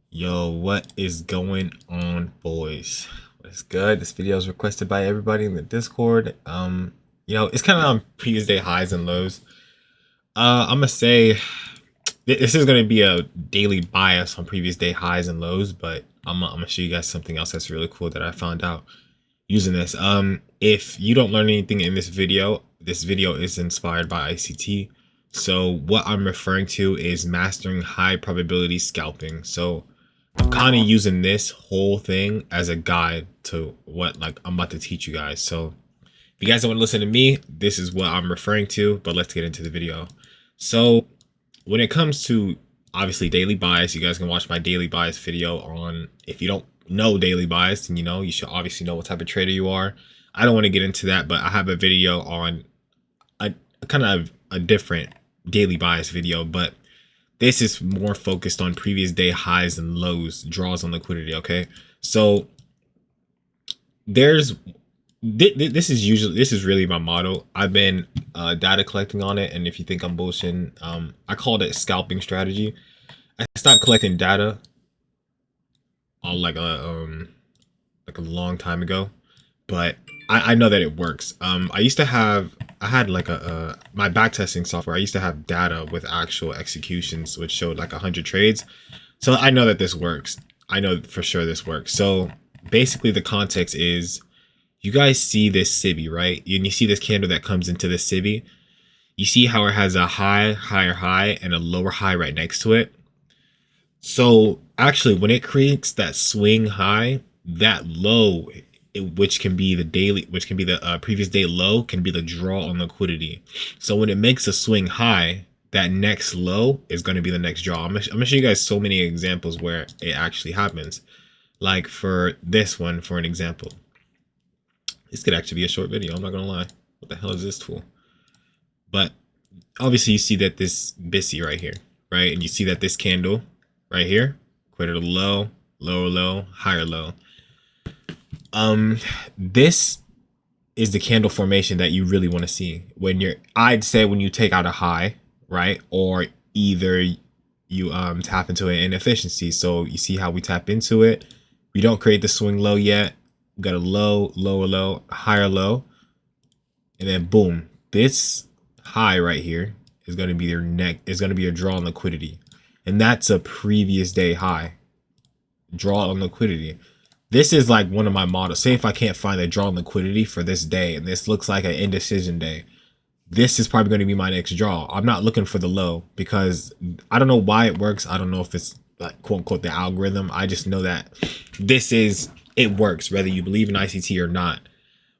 Yo, what is going on, boys? What's good? This video is requested by everybody in the Discord. It's kind of on previous day highs and lows. I'm gonna say this is gonna be a daily bias on previous day highs and lows, but I'm gonna show you guys something else that's really cool that I found out using this. If you don't learn anything in this video is inspired by ICT. So what I'm referring to is mastering high probability scalping. So I'm kind of using this whole thing as a guide to what I'm about to teach you guys. So if you guys don't want to listen to me, this is what I'm referring to, but let's get into the video. So when it comes to obviously daily bias, you guys can watch my daily bias video on, if you don't know daily bias, then you should obviously know what type of trader you are. I don't want to get into that, but I have a video on a kind of a different daily bias video, but this is more focused on previous day highs and lows, draws on liquidity. Okay, so this is really my model. I've been data collecting on it, and if you think I'm bullshitting, I called it scalping strategy. I stopped collecting data on like a long time ago, but I know that it works. I had like my backtesting software. I used to have data with actual executions, which showed like 100 trades. So I know that this works. I know for sure this works. So basically the context is, you guys see this civvy, right? And you see this candle that comes into this civvy. You see how it has a higher high and a lower high right next to it. So actually when it creates that swing high, that low, which can be the previous day low, can be the draw on liquidity. So when it makes a swing high, that next low is going to be the next draw. I'm gonna show you guys so many examples where it actually happens. Like for this one, for an example, this could actually be a short video, I'm not gonna lie. What the hell is this tool? But obviously you see that this BISI right here, right? And you see that this candle right here created a low, lower low, higher low. This is the candle formation that you really want to see when I'd say when you take out a high, right? Or either you tap into an inefficiency. So you see how we tap into it. We don't create the swing low yet. We got a low, lower low, higher low. And then boom, this high right here is going to be their neck, is going to be a draw on liquidity. And that's a previous day high. Draw on liquidity. This is like one of my models. Say if I can't find a draw on liquidity for this day, and this looks like an indecision day, this is probably going to be my next draw. I'm not looking for the low because I don't know why it works. I don't know if it's like quote unquote the algorithm. I just know that it works whether you believe in ICT or not.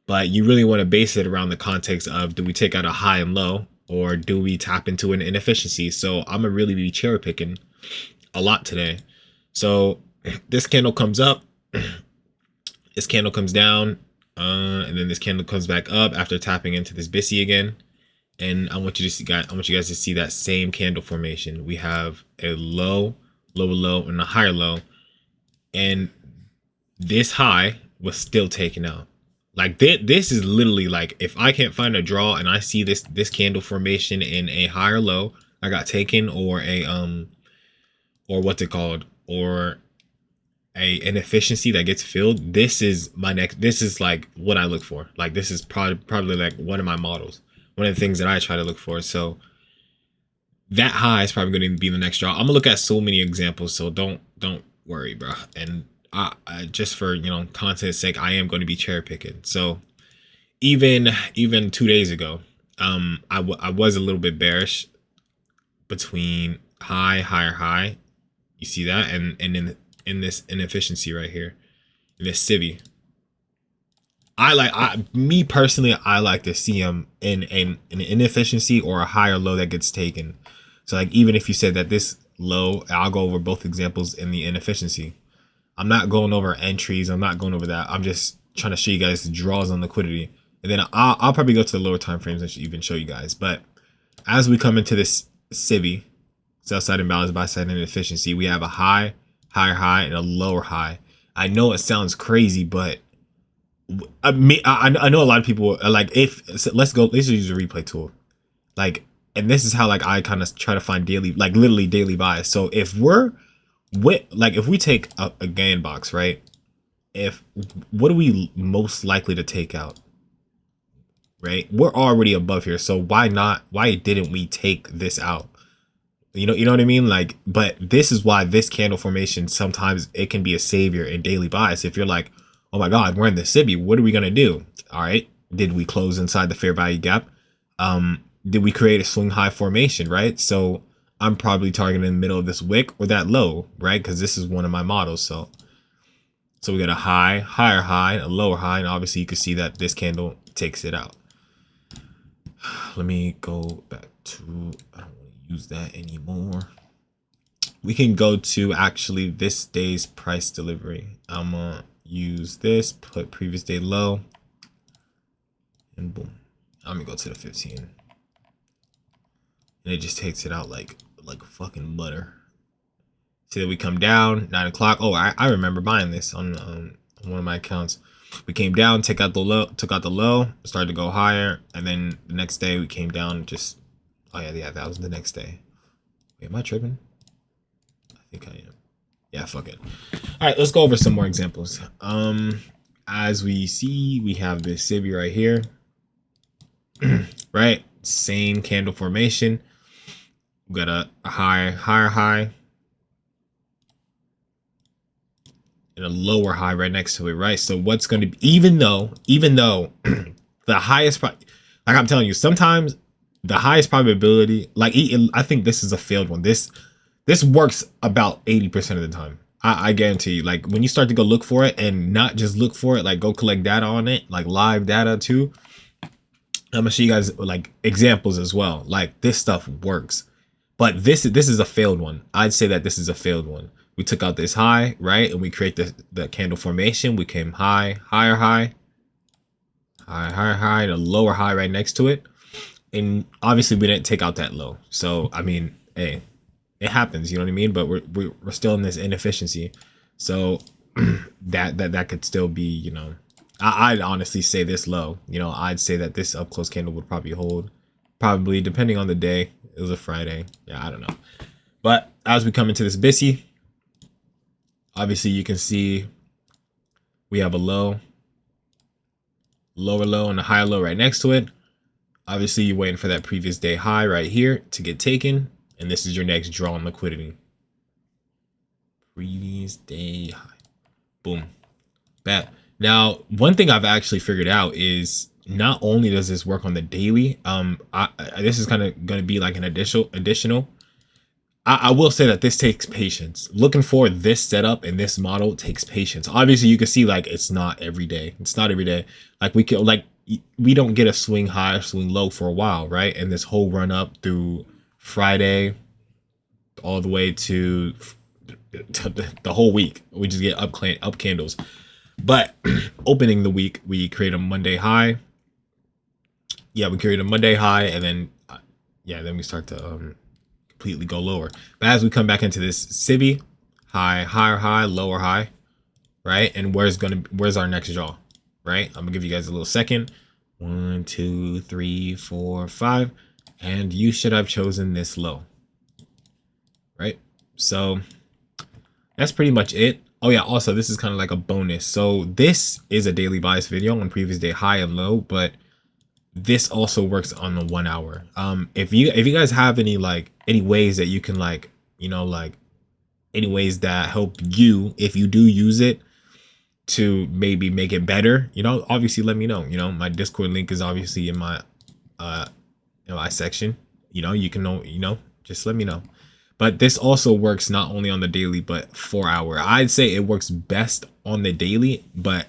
But you really want to base it around the context of, do we take out a high and low, or do we tap into an inefficiency? So I'm gonna really be cherry picking a lot today. So this candle comes up, this candle comes down, and then this candle comes back up after tapping into this BISI again. And I want you guys to see that same candle formation. We have a low, lower low, and a higher low, and this high was still taken out. Like this is literally like, if I can't find a draw and I see this candle formation in a higher low, I got taken, or a or what's it called, or a inefficiency that gets filled. This is my next. This is like what I look for. Like this is probably like one of my models, one of the things that I try to look for. So that high is probably going to be the next draw. I'm gonna look at so many examples, so don't worry, bro. And I just for content's sake, I am going to be cherry picking. So even 2 days ago, I was a little bit bearish between high, higher high. You see that, and in this inefficiency right here, in this civvy. Me personally, I like to see them in an inefficiency or a higher low that gets taken. So like, even if you said that this low, I'll go over both examples in the inefficiency. I'm not going over entries. I'm not going over that. I'm just trying to show you guys the draws on liquidity. And then I'll probably go to the lower time frames and even show you guys. But as we come into this civvy, sell side imbalance, buy side inefficiency, we have a high, higher high, and a lower high. I know it sounds crazy, but I know a lot of people are like, let's use a replay tool. Like, and this is how like I kind of try to find daily, like literally daily bias. So if we're like if we take a gain box, right? If what are we most likely to take out? Right? We're already above here, so why not? Why didn't we take this out? You know what I mean? Like, but this is why this candle formation sometimes it can be a savior in daily buys. If you're like, oh my god, we're in the SIBI, what are we gonna do? All right, did we close inside the fair value gap? Did we create a swing high formation? Right, so I'm probably targeting the middle of this wick or that low, right? Because this is one of my models. So we got a high, higher high, a lower high, and obviously you can see that this candle takes it out. Let me go back to, I don't want to use that anymore. We can go to actually this day's price delivery. I'm gonna use this, put previous day low, and boom. I'm gonna go to the 15. And it just takes it out like fucking butter. See that we come down, 9 o'clock. Oh, I remember buying this on one of my accounts. We came down, took out the low, started to go higher, and then the next day we came down. Just oh yeah, that was the next day. Wait, am I tripping? I think I am. Yeah, fuck it. All right, let's go over some more examples. As we see, we have this SIBI right here, right? Same candle formation. We got a higher high, and a lower high right next to it, right? So what's going to be, even though the highest, like I'm telling you, sometimes the highest probability, like I think this is a failed one. This works about 80% of the time. I guarantee you, like when you start to go look for it and not just look for it, like go collect data on it, like live data too. I'm gonna show you guys like examples as well. Like this stuff works, but this is a failed one. I'd say that this is a failed one. We took out this high, right? And we create the candle formation. We came high, higher high, higher high, and a lower high right next to it. And obviously we didn't take out that low. So, I mean, hey, it happens, you know what I mean? But we're still in this inefficiency. So that could still be, you know, I'd honestly say this low. You know, I'd say that this up close candle would probably hold, probably depending on the day. It was a Friday. Yeah, I don't know. But as we come into this BISI, obviously you can see we have a low, lower low, and a higher low right next to it. Obviously you're waiting for that previous day high right here to get taken. And this is your next draw on liquidity. Previous day high. Boom. Bad. Now, one thing I've actually figured out is not only does this work on the daily, this is kind of going to be like an additional. I will say that this takes patience. Looking for this setup and this model takes patience. Obviously, you can see like it's not every day. It's not every day. Like we don't get a swing high, swing low for a while, right? And this whole run up through Friday, all the way to the whole week, we just get up candles. But opening the week, we create a Monday high. Yeah, we create a Monday high, and then then we start to completely go lower. But as we come back into this SIBI, high, higher high, lower high, right? And where's our next draw, right? I'm gonna give you guys a little second. 1, 2, 3, 4, 5, and you should have chosen this low, right? So that's pretty much it. Oh yeah, also this is kind of like a bonus. So this is a daily bias video on previous day high and low, but this also works on the 1 hour. If you guys have any ways that you can any ways that help you if you do use it to maybe make it better, obviously let me know. My Discord link is obviously in my section. You can just let me know. But this also works not only on the daily, but 4 hour. I'd say it works best on the daily, but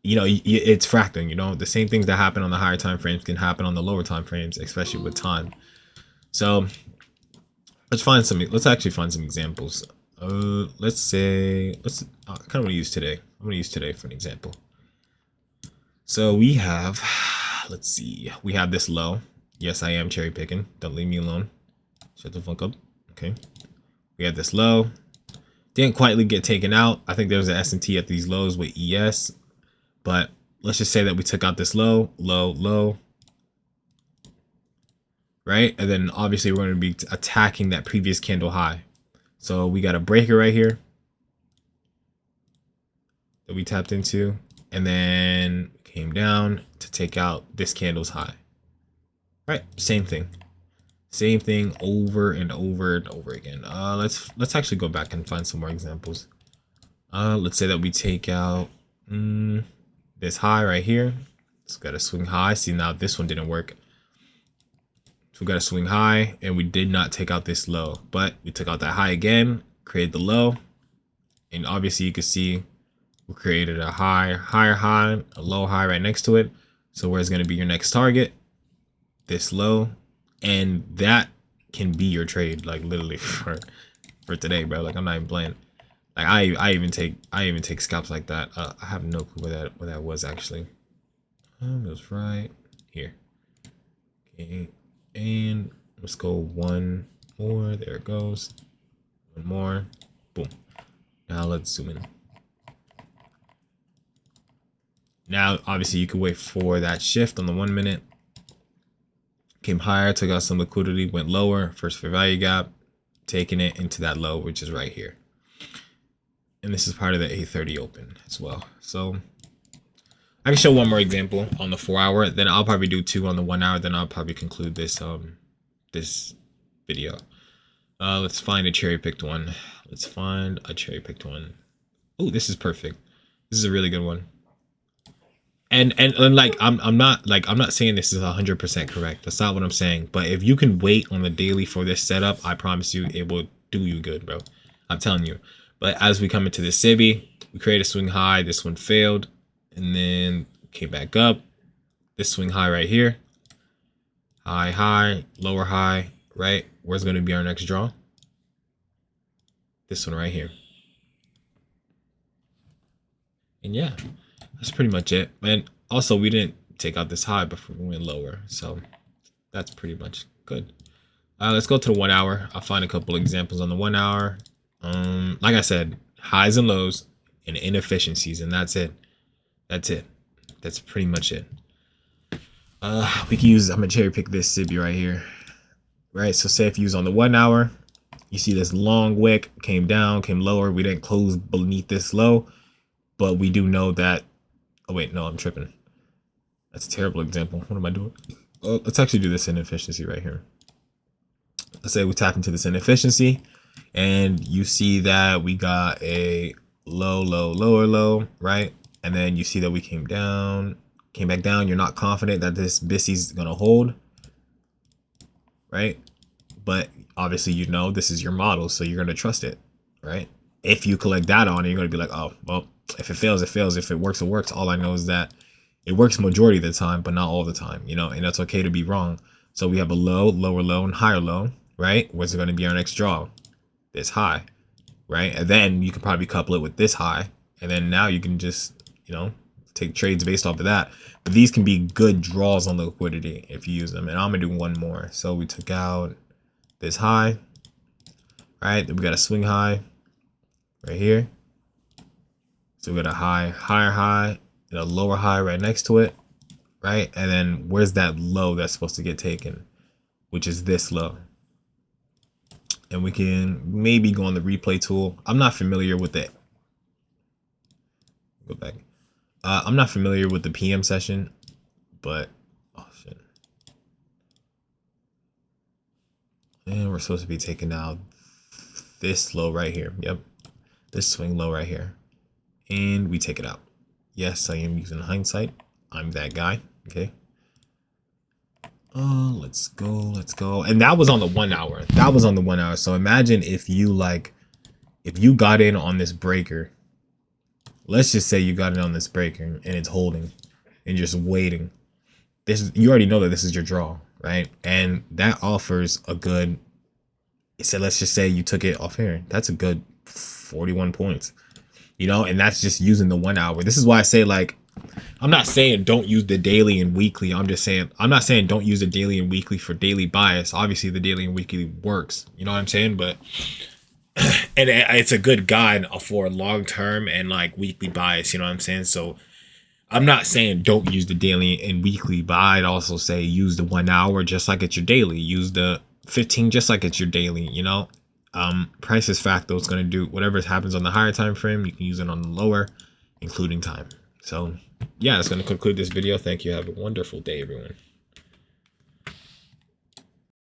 it's fractal. The same things that happen on the higher time frames can happen on the lower time frames, especially with time. So let's actually find some examples. I kind of want to use today. I'm going to use today for an example. So we have, let's see, we have this low. Yes, I am cherry picking. Don't leave me alone. Shut the fuck up. Okay. We have this low. Didn't quite get taken out. I think there was an S&T at these lows with ES. But let's just say that we took out this low, low. Right? And then obviously we're going to be attacking that previous candle high. So we got a breaker right here that we tapped into, and then came down to take out this candle's high. Right, same thing over and over and over again. Let's actually go back and find some more examples. Let's say that we take out this high right here. It's got a swing high. See, now this one didn't work. So we got a swing high, and we did not take out this low, but we took out that high again, created the low, and obviously you can see we created a higher high, a low high right next to it. So where's going to be your next target? This low, and that can be your trade, like literally for today, bro. Like I'm not even playing. Like I even take scalps like that. I have no clue where that was actually. It was right here. Okay, and let's go one more. There it goes. One more. Boom. Now let's zoom in. Now, obviously, you can wait for that shift on the 1 minute. Came higher, took out some liquidity, went lower, first fair value gap, taking it into that low, which is right here. And this is part of the 8:30 open as well. So I can show one more example on the 4 hour, then I'll probably do 2 on the 1 hour, then I'll probably conclude this this video. Let's find a cherry-picked one. Let's find a cherry-picked one. Oh, this is perfect. This is a really good one. And like I'm not saying this is 100% correct. That's not what I'm saying. But if you can wait on the daily for this setup, I promise you it will do you good, bro. I'm telling you. But as we come into this SIBI, we create a swing high. This one failed, and then came back up. This swing high right here. High, lower high, right? Where's going to be our next draw? This one right here. And yeah, that's pretty much it. And also, we didn't take out this high before we went lower, so that's pretty much good. Let's go to the 1 hour. I'll find a couple examples on the 1 hour. Like I said, highs and lows and inefficiencies, and that's it. That's pretty much it. We can use, I'm gonna cherry pick this SIBI right here. Right, so say if you use on the 1 hour, you see this long wick, came down, came lower. We didn't close beneath this low, but we do know that, oh wait, no, I'm tripping. That's a terrible example. What am I doing? Let's actually do this inefficiency right here. Let's say we tap into this inefficiency, and you see that we got a lower low, right? And then you see that we came back down. You're not confident that this BISI's gonna hold, right? But obviously, you know, this is your model, so you're gonna trust it, right? If you collect data on it, you're gonna be like, oh, well, if it fails, it fails. If it works, it works. All I know is that it works majority of the time, but not all the time, you know, and that's okay to be wrong. So we have a low, lower low, and higher low, right? Where's it going to be our next draw? This high, right? And then you can probably couple it with this high, and then now you can just, you know, take trades based off of that. But these can be good draws on the liquidity if you use them. And I'm gonna do one more. So we took out this high, right? Then we got a swing high right here. So we got a higher high, and a lower high right next to it, right? And then where's that low that's supposed to get taken, which is this low. And we can maybe go on the replay tool. I'm not familiar with it. Go back. I'm not familiar with the PM session, but oh shit. And we're supposed to be taking out this low right here. Yep. This swing low right here. And we take it out. Yes, I am using hindsight. I'm that guy. Okay. Let's go. And that was on the 1 hour. That was on the 1 hour. So imagine if you got in on this breaker. Let's just say you got in on this breaker and it's holding and just waiting. You already know that this is your draw, right? And that offers a good, so let's just say you took it off here. That's a good 41 points, you know, and that's just using the 1 hour. This is why I say, like, I'm not saying don't use the daily and weekly. I'm not saying don't use the daily and weekly for daily bias. Obviously the daily and weekly works, you know what I'm saying? But and it's a good guide for long-term and like weekly bias, you know what I'm saying? So I'm not saying don't use the daily and weekly, but I'd also say use the 1 hour just like it's your daily. Use the 15 just like it's your daily, you know? Price is fact, though. It's going to do whatever happens on the higher time frame. You can use it on the lower, including time. So yeah, that's going to conclude this video. Thank you. Have a wonderful day, everyone.